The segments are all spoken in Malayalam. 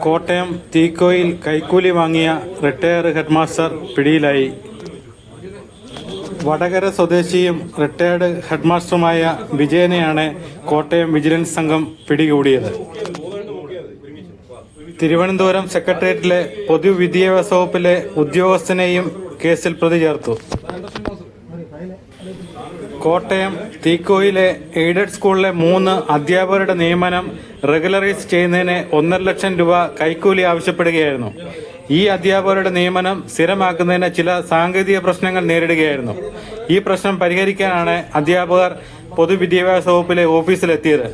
കോട്ടയം തീക്കോയിൽ കൈക്കൂലി വാങ്ങിയ റിട്ടയർഡ് ഹെഡ്മാസ്റ്റർ പിടിയിലായി. വടകര സ്വദേശിയും റിട്ടയർഡ് ഹെഡ്മാസ്റ്ററുമായ വിജയനെയാണ് കോട്ടയം വിജിലൻസ് സംഘം പിടികൂടിയത്. തിരുവനന്തപുരം സെക്രട്ടേറിയറ്റിലെ പൊതുവിദ്യാഭ്യാസ വകുപ്പിലെ ഉദ്യോഗസ്ഥനെയും കേസിൽ പ്രതി ചേർത്തു. കോട്ടയം തീക്കോയിലെ എയ്ഡഡ് സ്കൂളിലെ 3 അധ്യാപകരുടെ നിയമനം റെഗുലറൈസ് ചെയ്യുന്നതിന് 1.5 ലക്ഷം രൂപ കൈക്കൂലി ആവശ്യപ്പെടുകയായിരുന്നു. ഈ അധ്യാപകരുടെ നിയമനം സ്ഥിരമാക്കുന്നതിന് ചില സാങ്കേതിക പ്രശ്നങ്ങൾ നേരിടുകയായിരുന്നു. ഈ പ്രശ്നം പരിഹരിക്കാനാണ് അധ്യാപകർ പൊതുവിദ്യാഭ്യാസ വകുപ്പിലെ ഓഫീസിലെത്തിയത്.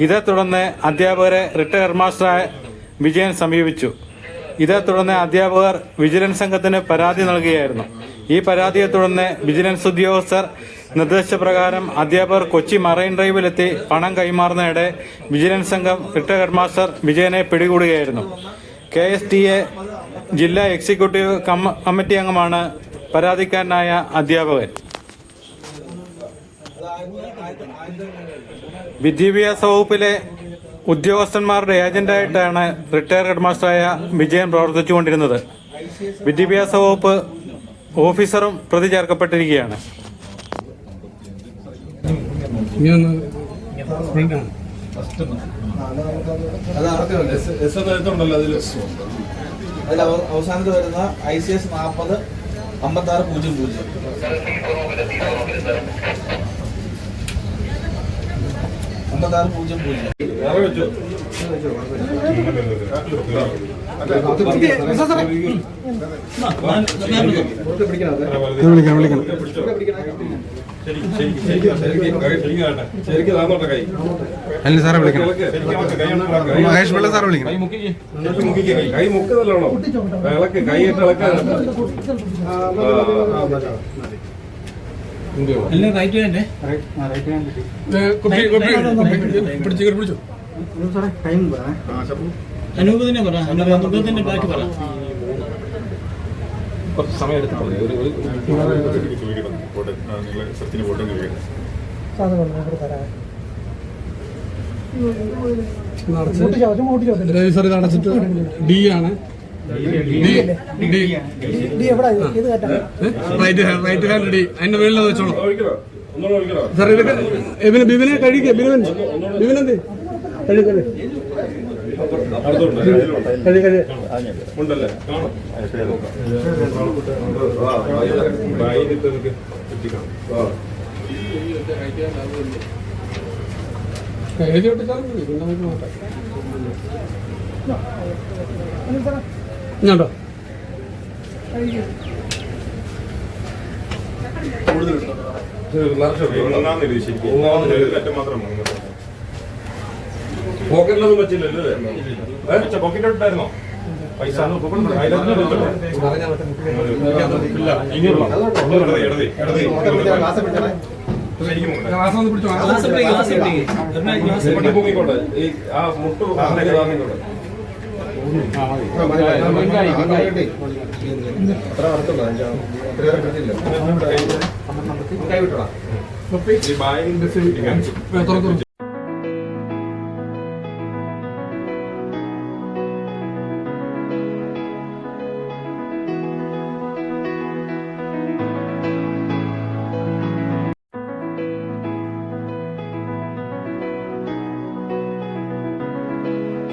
ഇതേ തുടർന്ന് അധ്യാപകരെ റിട്ടയർഡ് ഹെഡ്മാസ്റ്ററായ വിജയൻ സമീപിച്ചു. ഇതേ തുടർന്ന് അധ്യാപകർ വിജിലൻസ് സംഘത്തിന് പരാതി നൽകുകയായിരുന്നു. ഈ പരാതിയെ തുടർന്ന് വിജിലൻസ് ഉദ്യോഗസ്ഥർ നിർദ്ദേശപ്രകാരം അധ്യാപകർ കൊച്ചി മറൈൻ ഡ്രൈവിലെത്തി പണം കൈമാറുന്നതിനിടെ വിജിലൻസ് സംഘം റിട്ടയർഡ് ഹെഡ്മാസ്റ്റർ വിജയനെ പിടികൂടുകയായിരുന്നു. KSTA ജില്ലാ എക്സിക്യൂട്ടീവ് കമ്മിറ്റി അംഗമാണ് പരാതിക്കാരനായ അധ്യാപകൻ. വിദ്യാഭ്യാസ വകുപ്പിലെ ഉദ്യോഗസ്ഥന്മാരുടെ ഏജന്റായിട്ടാണ് റിട്ടയർഡ് ഹെഡ്മാസ്റ്ററായ വിജയൻ പ്രവർത്തിച്ചുകൊണ്ടിരുന്നത്. വിദ്യാഭ്യാസ വകുപ്പ് ഓഫീസറും പ്രതി ചേർക്കപ്പെട്ടിരിക്കുകയാണ്. അവസാനത്ത് വരുന്ന ICS 40 56 00 അല്ല സാറെ വിളിക്കണം. മഹേഷ് പിള്ള സാറെ വിളിക്കണം. കൈ മുക്കുന്നല്ലോ ഇളക്ക് കൈയിട്ട് ഇളക്കാൻ അനൂപതിനെ പറ. അനൂപത്തിന്റെ ബാക്കി പറ. കുറച്ച് സമയം എടുത്തിട്ട് രജിസ്റ്റർ ഇത് അടച്ചിട്ട് D ആണ്. റൈറ്റ് ഹാൻഡ് D അതിന്റെ മേളിൽ വെച്ചോളൂ സാർ. ഇതൊക്കെ ബിബിനെ കഴിക്കുക. ബിബിനെന്ത് കഴിക്കല്ലേ ഉണ്ടല്ലേ എഴുതി വിട്ടിട്ടാലും ഞാണ്ടോ പോക്കറ്റിലൊന്നും വെച്ചില്ലല്ലേ? പോക്കറ്റിലിട്ടായിരുന്നോ പൈസ? പൊക്കിക്കോട്ടെ. ഈ ആ മുട്ട് ബാഗിന്റെ